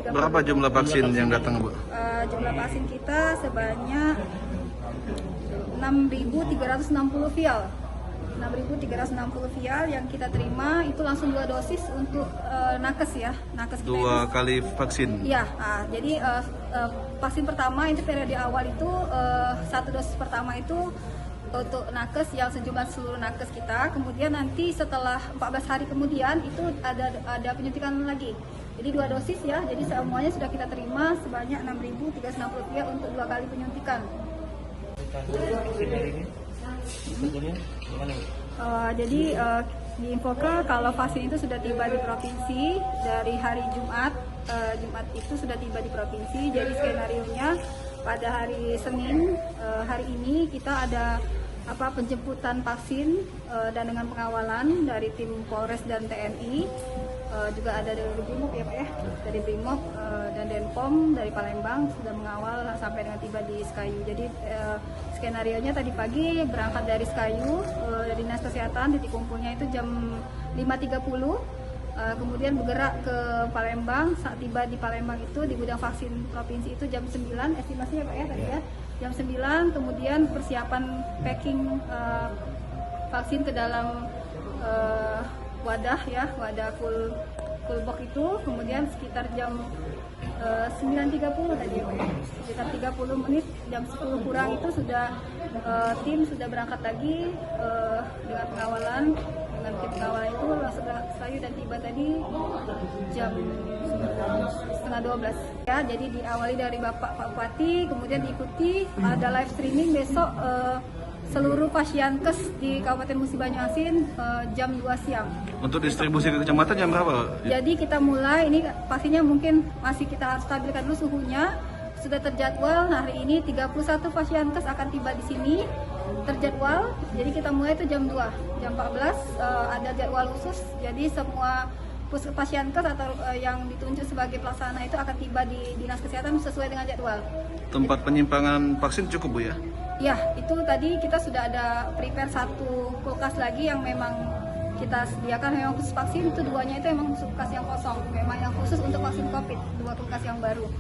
Berapa jumlah vaksin yang datang, Bu? Jumlah vaksin kita sebanyak 6.360 vial. 6.360 vial yang kita terima itu langsung 2 dosis untuk nakes ya. Nakes kita 2 kali vaksin? Iya, jadi vaksin pertama itu periode awal itu 1 dosis pertama itu untuk nakes yang sejumlah seluruh nakes kita. Kemudian nanti setelah 14 hari kemudian itu ada penyuntikan lagi. Jadi 2 dosis ya, jadi semuanya sudah kita terima sebanyak 6.360 vial untuk 2 kali penyuntikan. Jadi diinfokan kalau vaksin itu sudah tiba di provinsi dari hari Jumat. Jumat itu sudah tiba di provinsi. Jadi skenario-nya pada hari Senin hari ini kita ada penjemputan vaksin dan dengan pengawalan dari tim Polres dan TNI. Juga ada dari Brimob ya Pak ya, dari Brimob dan Denpom dari Palembang sudah mengawal sampai dengan tiba di Sekayu. Jadi skenario-nya tadi pagi berangkat dari Sekayu, dari Dinas Kesehatan, titik kumpulnya itu jam 5.30, kemudian bergerak ke Palembang. Saat tiba di Palembang itu di gudang vaksin provinsi itu jam 9 estimasinya Pak ya tadi ya, jam 9, kemudian persiapan packing vaksin ke dalam wadah ya, wadah full box itu, kemudian sekitar jam 9.30 tadi ya, sekitar 30 menit, jam 10 kurang itu sudah tim sudah berangkat lagi dengan pengawalan, dengan tim pengawal itu langsung berangkat ke Sekayu dan tiba tadi jam setengah 12 ya. Jadi diawali dari Bapak Pak Bupati, kemudian diikuti ada live streaming besok seluruh pasienkes di Kabupaten Musi Banyuasin jam 2 siang. Untuk distribusi ke kecamatan jam berapa? Jadi kita mulai, ini pastinya mungkin masih kita harus stabilkan dulu suhunya. Sudah terjadwal hari ini 31 pasienkes akan tiba di sini, terjadwal. Jadi kita mulai itu jam 2, jam 14 ada jadwal khusus. Jadi semua pasienkes atau yang ditunjuk sebagai pelaksana itu akan tiba di Dinas Kesehatan sesuai dengan jadwal. Tempat penyimpangan vaksin cukup Bu ya? Ya, itu tadi kita sudah ada prepare 1 kulkas lagi yang memang kita sediakan memang khusus vaksin, itu 2-nya itu memang kulkas yang kosong, memang yang khusus untuk vaksin COVID, 2 kulkas yang baru.